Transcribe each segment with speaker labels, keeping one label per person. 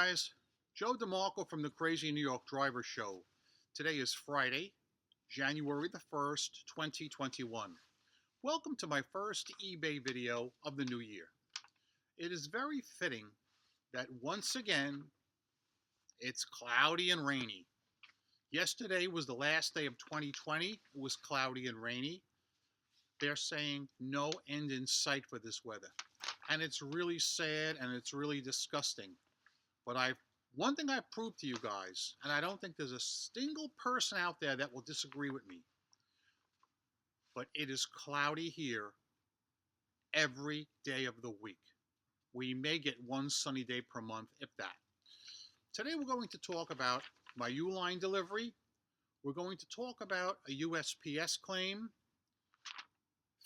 Speaker 1: guys, Joe DeMarco from the Crazy New York Driver Show. Today is Friday, January the 1st, 2021. Welcome to my first eBay video of the new year. It is very fitting that once again, it's cloudy and rainy. Yesterday was the last day of 2020. It was cloudy and rainy. They're saying no end in sight for this weather. And it's really sad and it's really disgusting. But one thing I've proved to you guys, and I don't think there's a single person out there that will disagree with me, but it is cloudy here every day of the week. We may get one sunny day per month, if that. Today we're going to talk about my Uline delivery. We're going to talk about a USPS claim,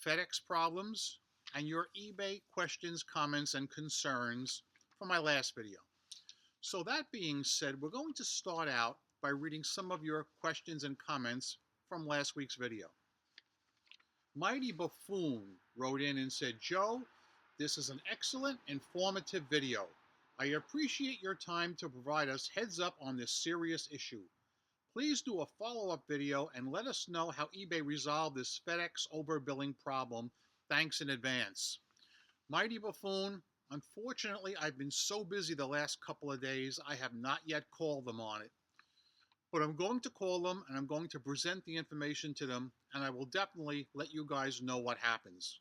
Speaker 1: Fedex problems, and your eBay questions, comments, and concerns from my last video. So that being said, we're going to start out by reading some of your questions and comments from last week's video. Mighty Buffoon wrote in and said, Joe, this is an excellent, informative video. I appreciate your time to provide us heads up on this serious issue. Please do a follow-up video and let us know how eBay resolved this FedEx overbilling problem. Thanks in advance. Mighty Buffoon, unfortunately, I've been so busy the last couple of days, I have not yet called them on it. But I'm going to call them and I'm going to present the information to them, and I will definitely let you guys know what happens.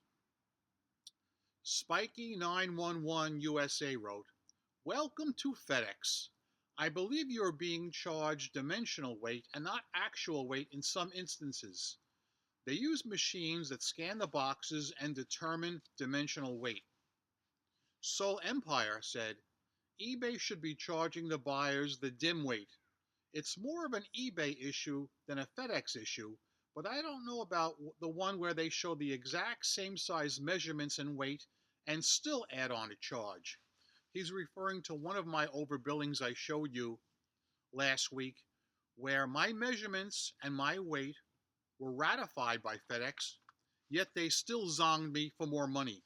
Speaker 1: Spiky911 USA wrote, Welcome to FedEx. I believe you are being charged dimensional weight and not actual weight in some instances. They use machines that scan the boxes and determine dimensional weight. Soul Empire said, eBay should be charging the buyers the dim weight. It's more of an eBay issue than a FedEx issue, but I don't know about the one where they show the exact same size measurements and weight and still add on a charge. He's referring to one of my overbillings I showed you last week, where my measurements and my weight were ratified by FedEx, yet they still zonged me for more money.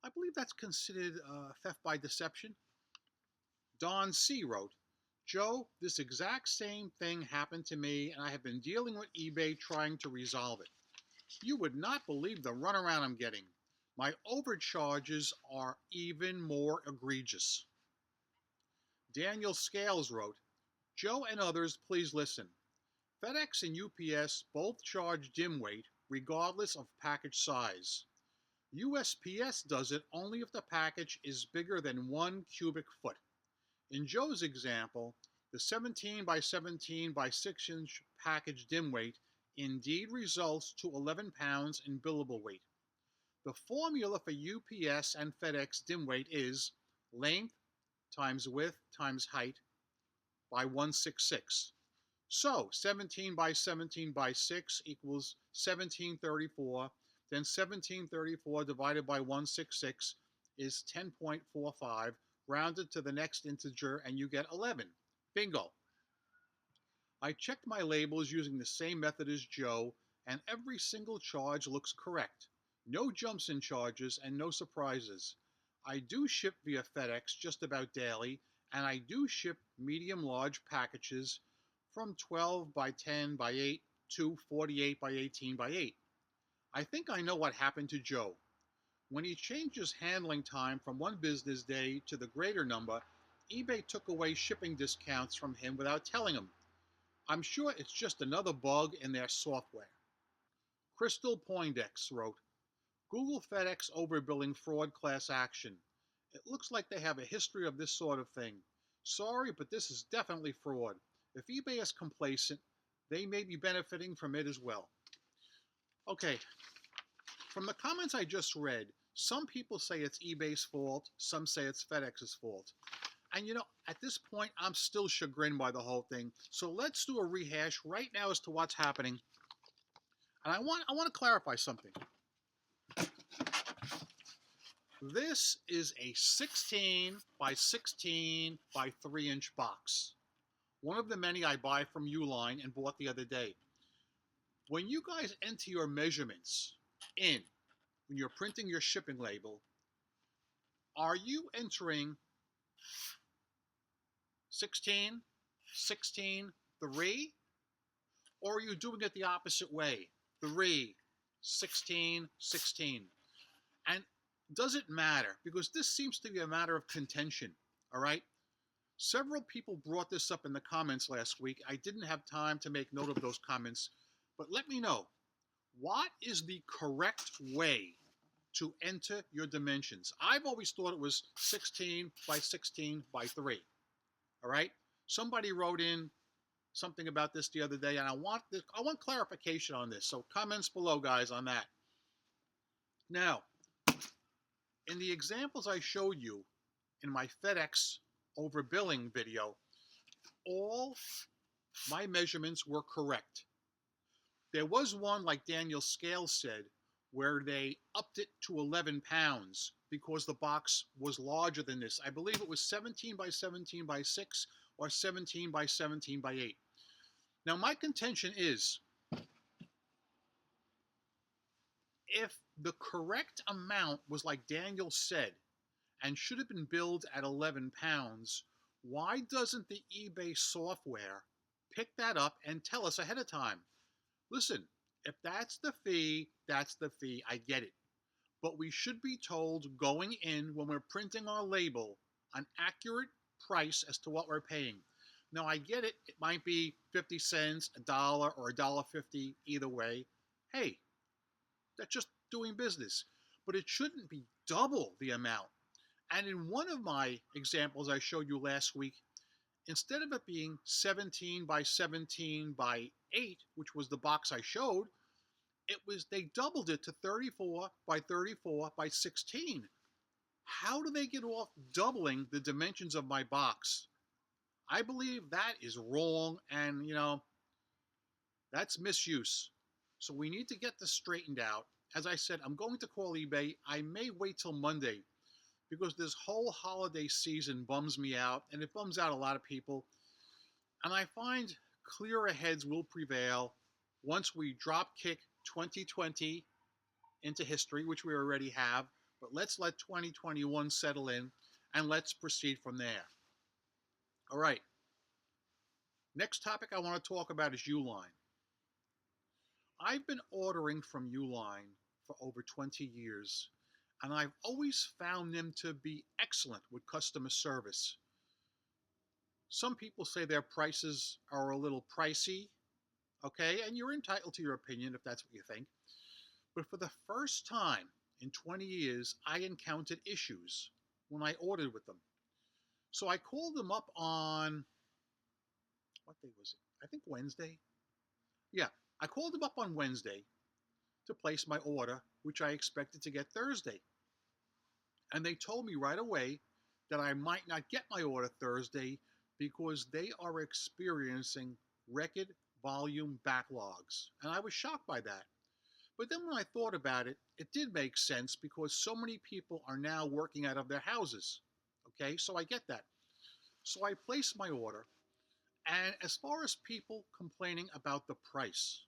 Speaker 1: I believe that's considered theft by deception. Don C. wrote, Joe, this exact same thing happened to me, and I have been dealing with eBay trying to resolve it. You would not believe the runaround I'm getting. My overcharges are even more egregious. Daniel Scales wrote, Joe and others, please listen. FedEx and UPS both charge dim weight regardless of package size. USPS does it only if the package is bigger than 1 cubic foot. In Joe's example, the 17 by 17 by 6 inch package dim weight indeed results to 11 pounds in billable weight. The formula for UPS and FedEx dim weight is length times width times height by 166. So 17 by 17 by 6 equals 1734. Then 1734 divided by 166 is 10.45, rounded to the next integer, and you get 11. Bingo. I checked my labels using the same method as Joe, and every single charge looks correct. No jumps in charges and no surprises. I do ship via FedEx just about daily, and I do ship medium-large packages from 12 by 10 by 8 to 48 by 18 by 8. I think I know what happened to Joe. When he changed his handling time from 1 business day to the greater number, eBay took away shipping discounts from him without telling him. I'm sure it's just another bug in their software. Crystal Poindex wrote, Google FedEx overbilling fraud class action. It looks like they have a history of this sort of thing. Sorry, but this is definitely fraud. If eBay is complacent, they may be benefiting from it as well. Okay, from the comments I just read, some people say it's eBay's fault, some say it's FedEx's fault. And you know, at this point, I'm still chagrined by the whole thing. So let's do a rehash right now as to what's happening. And I want to clarify something. This is a 16 by 16 by 3 inch box. One of the many I buy from Uline and bought the other day. When you guys enter your measurements when you're printing your shipping label, are you entering 16, 16, 3? Or are you doing it the opposite way? 3, 16, 16. And does it matter? Because this seems to be a matter of contention, all right? Several people brought this up in the comments last week. I didn't have time to make note of those comments, but let me know. What is the correct way to enter your dimensions? I've always thought it was 16 by 16 by 3, all right? Somebody wrote in something about this the other day, and I want clarification on this. So comments below, guys, on that. Now, in the examples I showed you in my Fedex overbilling video, all my measurements were correct. There was one, like Daniel Scales said, where they upped it to 11 pounds because the box was larger than this. I believe it was 17 by 17 by 6 or 17 by 17 by 8. Now, my contention is, if the correct amount was like Daniel said and should have been billed at 11 pounds, why doesn't the eBay software pick that up and tell us ahead of time? Listen, if that's the fee, that's the fee. I get it. But we should be told going in when we're printing our label an accurate price as to what we're paying. Now, I get it. It might be 50 cents, $1, or $1.50, either way. Hey, that's just doing business. But it shouldn't be double the amount. And in one of my examples I showed you last week, instead of it being 17 by 17 by 8, which was the box I showed, they doubled it to 34 by 34 by 16. How do they get off doubling the dimensions of my box? I believe that is wrong, and that's misuse. So we need to get this straightened out. As I said, I'm going to call eBay. I may wait till Monday because this whole holiday season bums me out, and it bums out a lot of people. And I find clearer heads will prevail once we drop kick 2020 into history, which we already have. But let's let 2021 settle in, and let's proceed from there. All right. Next topic I want to talk about is Uline. I've been ordering from Uline for over 20 years, and I've always found them to be excellent with customer service. Some people say their prices are a little pricey, okay, and you're entitled to your opinion if that's what you think. But for the first time in 20 years, I encountered issues when I ordered with them. So I called them up on, what day was it? I think Wednesday. Yeah, I called them up on Wednesday to place my order, which I expected to get Thursday. And they told me right away that I might not get my order Thursday because they are experiencing record volume backlogs. And I was shocked by that. But then when I thought about it, it did make sense because so many people are now working out of their houses. Okay, so I get that. So I placed my order. And as far as people complaining about the price,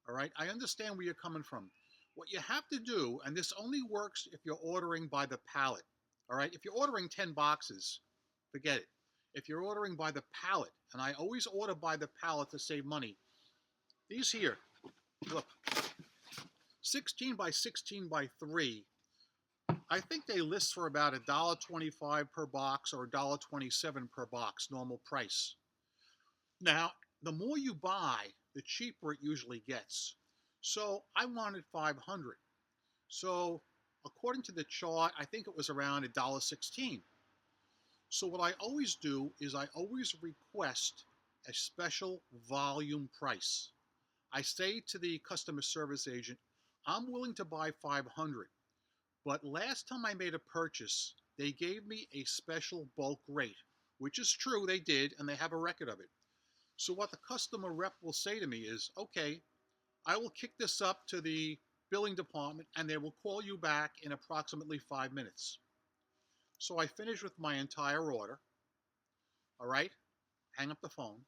Speaker 1: all right, I understand where you're coming from. What you have to do, and this only works if you're ordering by the pallet, all right? If you're ordering 10 boxes, forget it. If you're ordering by the pallet, and I always order by the pallet to save money, these here, look, 16 by 16 by 3, I think they list for about $1.25 per box or $1.27 per box, normal price. Now, the more you buy, the cheaper it usually gets. So I wanted 500. So according to the chart, I think it was around $1.16. So what I always do is I always request a special volume price. I say to the customer service agent, I'm willing to buy 500. But last time I made a purchase, they gave me a special bulk rate, which is true, they did, and they have a record of it. So what the customer rep will say to me is, okay, I will kick this up to the billing department and they will call you back in approximately 5 minutes. So I finish with my entire order, all right, hang up the phone,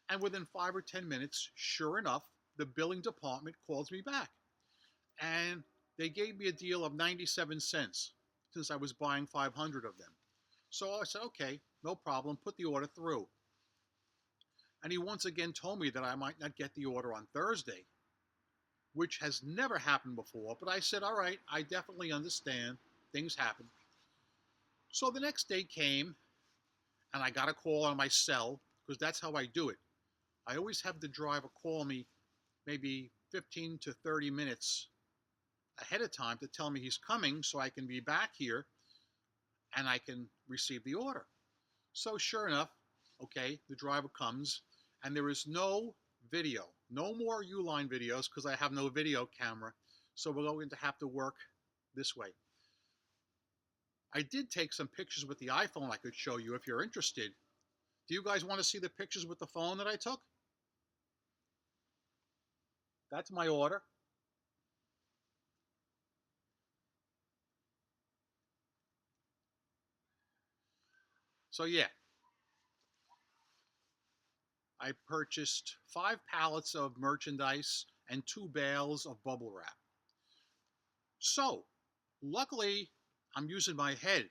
Speaker 1: and within 5 or 10 minutes, sure enough, the billing department calls me back. And they gave me a deal of 97 cents since I was buying 500 of them. So I said, okay, no problem, put the order through. And he once again told me that I might not get the order on Thursday, which has never happened before. But I said, all right, I definitely understand. Things happen. So the next day came, and I got a call on my cell, because that's how I do it. I always have the driver call me maybe 15 to 30 minutes ahead of time to tell me he's coming so I can be back here and I can receive the order. So sure enough, okay, the driver comes and there is no video, no more Uline videos because I have no video camera. So we're going to have to work this way. I did take some pictures with the iPhone I could show you if you're interested. Do you guys want to see the pictures with the phone that I took? That's my order. So yeah, I purchased 5 pallets of merchandise and 2 bales of bubble wrap. So, luckily, I'm using my head.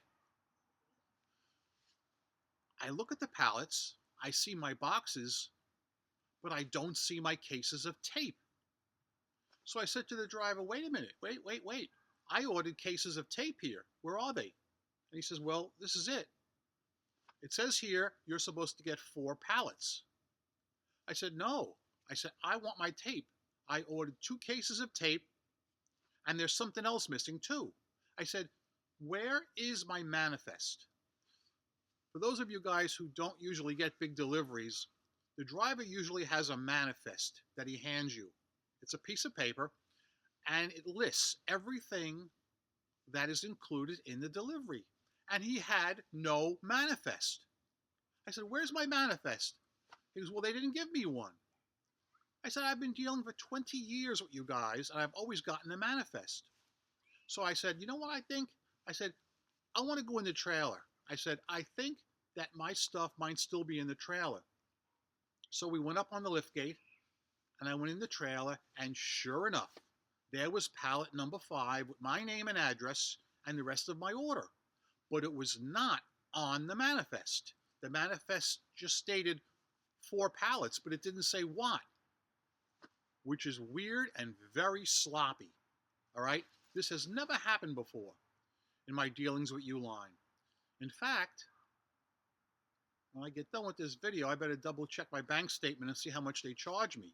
Speaker 1: I look at the pallets, I see my boxes, but I don't see my cases of tape. So I said to the driver, wait a minute, wait. I ordered cases of tape here. Where are they? And he says, well, this is it. It says here you're supposed to get 4 pallets. I said, no. I said, I want my tape. I ordered 2 cases of tape, and there's something else missing too. I said, where is my manifest? For those of you guys who don't usually get big deliveries, the driver usually has a manifest that he hands you. It's a piece of paper, and it lists everything that is included in the delivery. And he had no manifest. I said, where's my manifest? He goes, well, they didn't give me one. I said, I've been dealing for 20 years with you guys, and I've always gotten a manifest. So I said, you know what I think? I said, I want to go in the trailer. I said, I think that my stuff might still be in the trailer. So we went up on the lift gate, and I went in the trailer, and sure enough, there was pallet number 5 with my name and address and the rest of my order. But it was not on the manifest. The manifest just stated 4 pallets, but it didn't say what, which is weird and very sloppy. All right? This has never happened before in my dealings with Uline. In fact, when I get done with this video, I better double check my bank statement and see how much they charge me,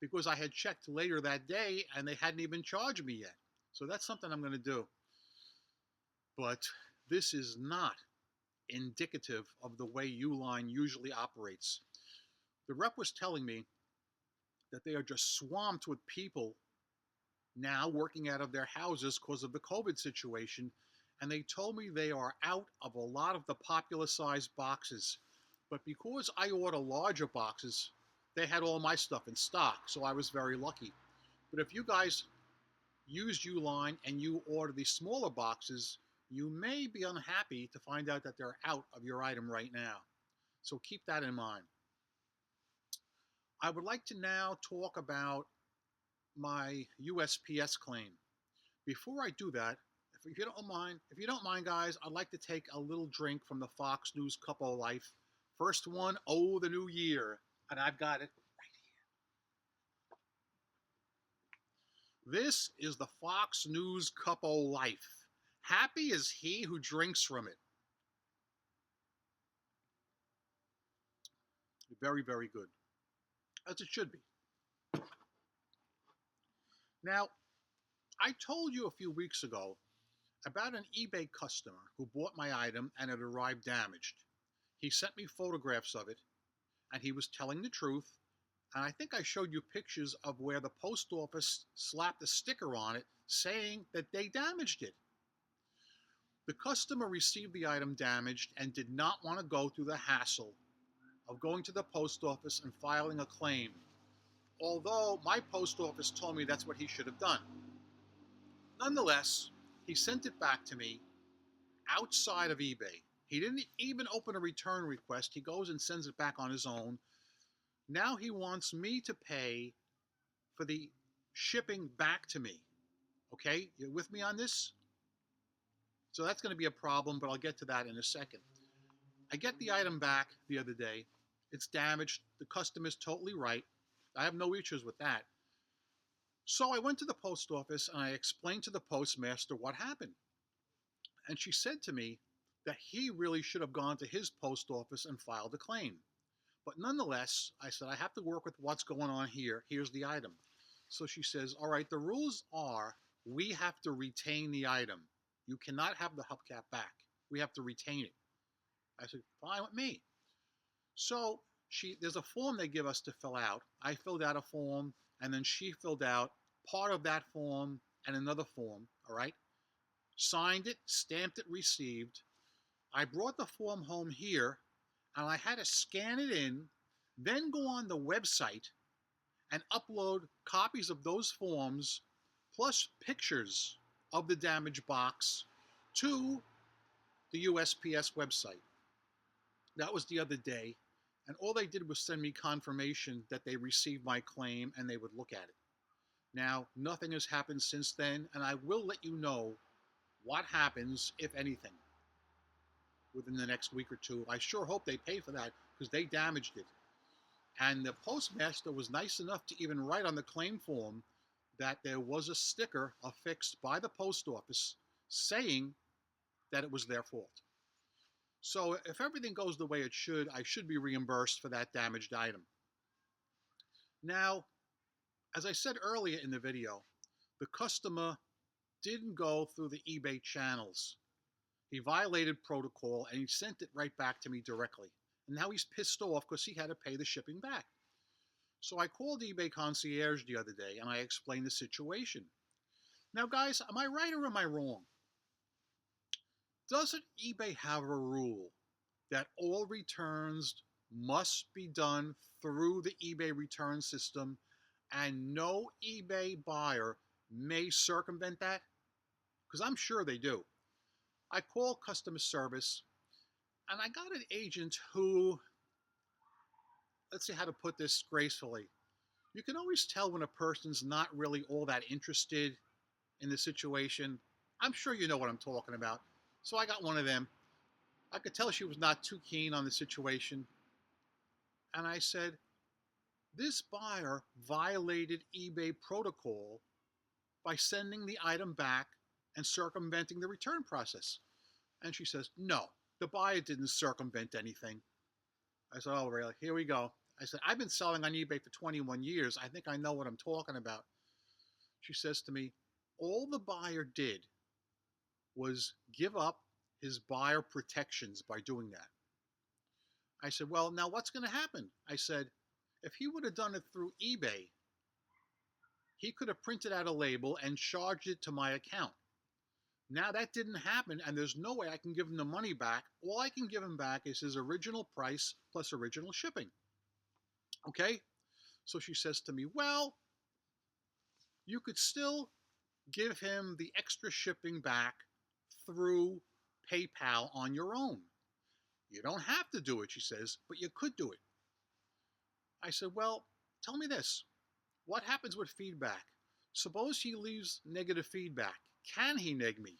Speaker 1: because I had checked later that day and they hadn't even charged me yet. So that's something I'm going to do. But this is not indicative of the way Uline usually operates. The rep was telling me that they are just swamped with people now working out of their houses because of the COVID situation, and they told me they are out of a lot of the popular size boxes. But because I order larger boxes, they had all my stuff in stock, so I was very lucky. But if you guys use Uline and you order the smaller boxes, you may be unhappy to find out that they're out of your item right now. So keep that in mind. I would like to now talk about my USPS claim. Before I do that, if you don't mind, guys, I'd like to take a little drink from the Fox News Cup of Life. First one, oh, the new year, and I've got it right here. This is the Fox News Cup of Life. Happy is he who drinks from it. Very, very good, as it should be. Now, I told you a few weeks ago about an eBay customer who bought my item and it arrived damaged. He sent me photographs of it, and he was telling the truth, and I think I showed you pictures of where the post office slapped a sticker on it saying that they damaged it. The customer received the item damaged and did not want to go through the hassle of going to the post office and filing a claim, although my post office told me that's what he should have done. Nonetheless, he sent it back to me outside of eBay. He didn't even open a return request. He goes and sends it back on his own. Now he wants me to pay for the shipping back to me. Okay, you with me on this? So that's going to be a problem, but I'll get to that in a second. I get the item back the other day. It's damaged. The customer's totally right. I have no issues with that. So I went to the post office and I explained to the postmaster what happened. And she said to me that he really should have gone to his post office and filed a claim. But nonetheless, I said, I have to work with what's going on here. Here's the item. So she says, all right, the rules are we have to retain the item. You cannot have the hubcap back. We have to retain it. I said, fine with me. So there's a form they give us to fill out. I filled out a form, and then she filled out part of that form and another form, all right? Signed it, stamped it, received. I brought the form home here, and I had to scan it in, then go on the website and upload copies of those forms plus pictures of the damaged box to the USPS website. That was the other day, and all they did was send me confirmation that they received my claim and they would look at it. Now, nothing has happened since then, and I will let you know what happens, if anything, within the next week or two. I sure hope they pay for that because they damaged it. And the postmaster was nice enough to even write on the claim form that there was a sticker affixed by the post office saying that it was their fault. So if everything goes the way it should, I should be reimbursed for that damaged item. Now, as I said earlier in the video, the customer didn't go through the eBay channels. He violated protocol and he sent it right back to me directly. And now he's pissed off because he had to pay the shipping back. So I called eBay Concierge the other day and I explained the situation. Now, guys, am I right or am I wrong? Doesn't eBay have a rule that all returns must be done through the eBay return system and no eBay buyer may circumvent that? Because I'm sure they do. I called customer service and I got an agent who, let's see how to put this gracefully. You can always tell when a person's not really all that interested in the situation. I'm sure you know what I'm talking about. So I got one of them. I could tell she was not too keen on the situation. And I said, this buyer violated eBay protocol by sending the item back and circumventing the return process. And she says, no, the buyer didn't circumvent anything. I said, oh, really? Here we go. I said, I've been selling on eBay for 21 years. I think I know what I'm talking about. She says to me, all the buyer did was give up his buyer protections by doing that. I said, well, now what's going to happen? I said, if he would have done it through eBay, he could have printed out a label and charged it to my account. Now that didn't happen, and there's no way I can give him the money back. All I can give him back is his original price plus original shipping. Okay? So she says to me, well, you could still give him the extra shipping back through PayPal on your own. You don't have to do it, she says, but you could do it. I said, well, tell me this. What happens with feedback? Suppose he leaves negative feedback. Can he neg me?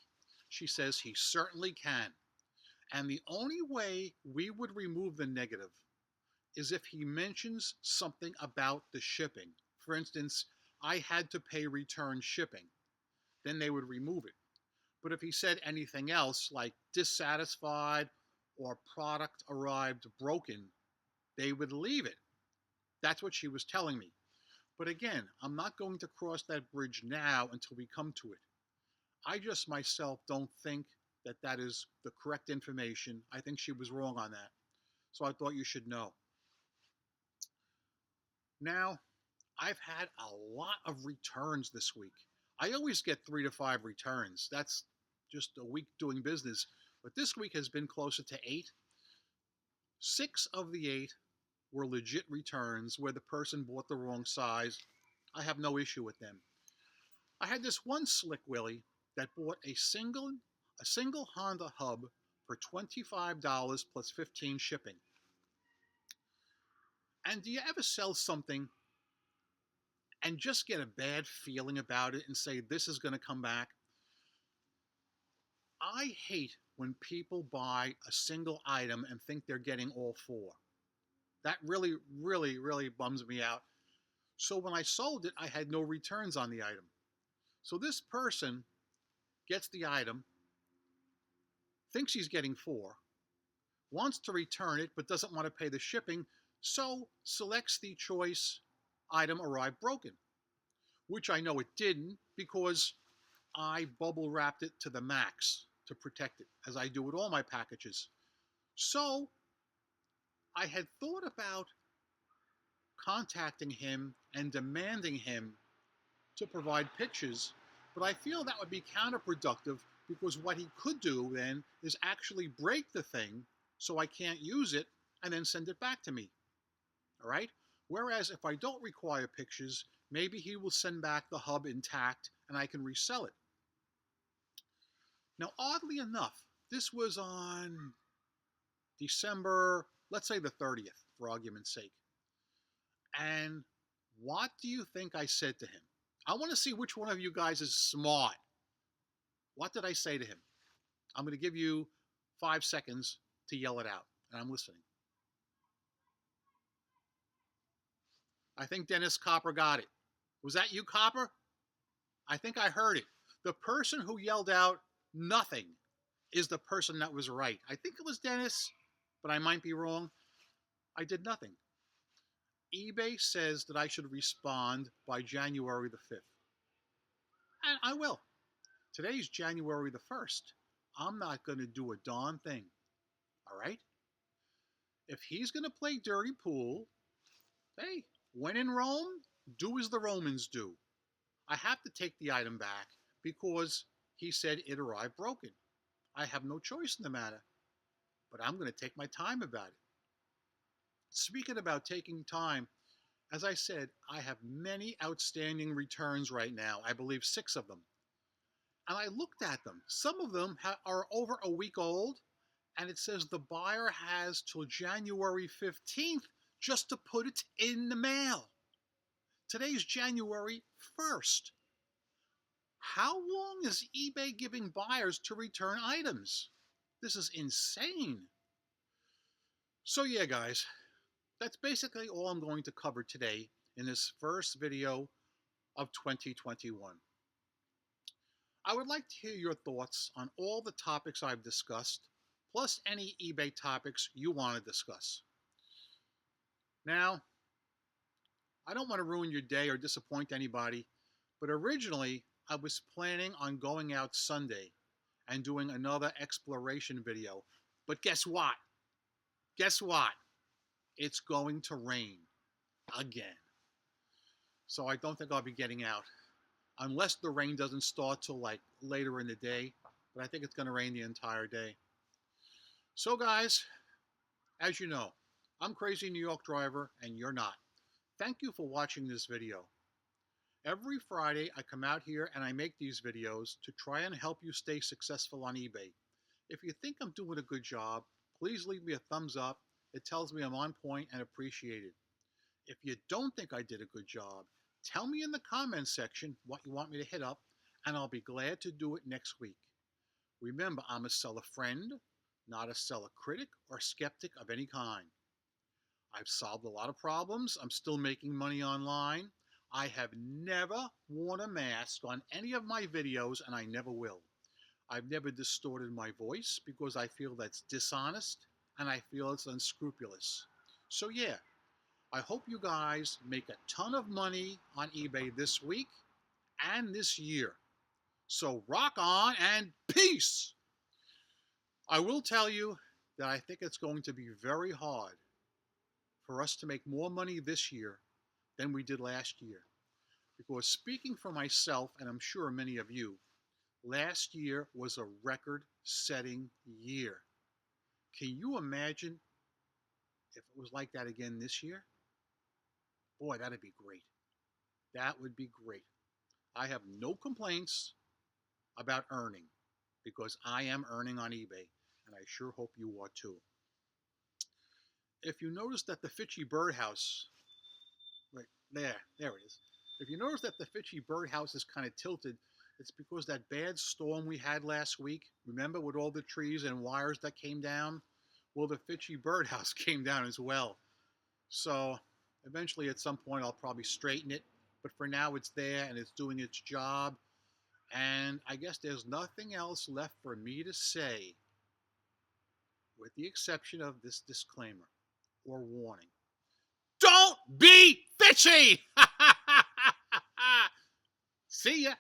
Speaker 1: She says he certainly can. And the only way we would remove the negative is if he mentions something about the shipping. For instance, I had to pay return shipping. Then they would remove it. But if he said anything else like dissatisfied or product arrived broken, they would leave it. That's what she was telling me. But again, I'm not going to cross that bridge now until we come to it. I just myself don't think that that is the correct information. I think she was wrong on that. So I thought you should know. Now, I've had a lot of returns this week. I always get 3 to 5 returns. That's just a week doing business. But this week has been closer to 8. 6 of the 8 were legit returns where the person bought the wrong size. I have no issue with them. I had this one slick Willie that bought a single Honda hub for $25 plus 15 shipping. And do you ever sell something and just get a bad feeling about it and say, this is going to come back? I hate when people buy a single item and think they're getting all four. That really, really, really bums me out. So when I sold it, I had no returns on the item. So this person gets the item, thinks he's getting four, wants to return it but doesn't want to pay the shipping, so selects the choice item arrived broken, which I know it didn't because I bubble wrapped it to the max to protect it, as I do with all my packages. So I had thought about contacting him and demanding him to provide pictures, but I feel that would be counterproductive because what he could do then is actually break the thing so I can't use it and then send it back to me. All right? Whereas if I don't require pictures, maybe he will send back the hub intact and I can resell it. Now, oddly enough, this was on December, let's say the 30th, for argument's sake. And what do you think I said to him? I want to see which one of you guys is smart. What did I say to him? I'm going to give you 5 seconds to yell it out, and I'm listening. I think Dennis Copper got it. Was that you, Copper? I think I heard it. The person who yelled out nothing is the person that was right. I think it was Dennis, but I might be wrong. I did nothing. eBay says that I should respond by January the 5th. And I will. Today's January the 1st. I'm not going to do a darn thing. All right? If he's going to play dirty pool, hey, when in Rome, do as the Romans do. I have to take the item back because he said it arrived broken. I have no choice in the matter, but I'm going to take my time about it. Speaking about taking time, as I said, I have many outstanding returns right now. I believe 6 of them. And I looked at them. Some of them are over a week old, and it says the buyer has till January 15th just to put it in the mail. Today's January 1st. How long is eBay giving buyers to return items? This is insane. So yeah, guys, that's basically all I'm going to cover today in this first video of 2021. I would like to hear your thoughts on all the topics I've discussed, plus any eBay topics you want to discuss. Now, I don't want to ruin your day or disappoint anybody, but originally I was planning on going out Sunday and doing another exploration video. But guess what? Guess what? It's going to rain again. So I don't think I'll be getting out. Unless the rain doesn't start till like later in the day, but I think it's going to rain the entire day. So guys, as you know, I'm Crazy New York Driver and you're not. Thank you for watching this video. Every Friday I come out here and I make these videos to try and help you stay successful on eBay. If you think I'm doing a good job, please leave me a thumbs up. It tells me I'm on point and appreciated. If you don't think I did a good job, tell me in the comments section what you want me to hit up, and I'll be glad to do it next week. Remember, I'm a seller friend, not a seller critic or skeptic of any kind. I've solved a lot of problems. I'm still making money online. I have never worn a mask on any of my videos, and I never will. I've never distorted my voice because I feel that's dishonest, and I feel it's unscrupulous. So yeah, I hope you guys make a ton of money on eBay this week and this year. So rock on and peace! I will tell you that I think it's going to be very hard for us to make more money this year than we did last year. Because speaking for myself, and I'm sure many of you, last year was a record-setting year. Can you imagine if it was like that again this year? Boy, that'd be great. That would be great. I have no complaints about earning because I am earning on eBay, and I sure hope you are too. If you notice that the Fitchy birdhouse, right there it is. If you notice that the Fitchy birdhouse is kind of tilted, It's because that bad storm we had last week, remember, with all the trees and wires that came down? Well, the Fitchy birdhouse came down as well. So eventually, at some point, I'll probably straighten it. But for now, it's there and it's doing its job. And I guess there's nothing else left for me to say, with the exception of this disclaimer or warning. Don't be Fitchy! See ya!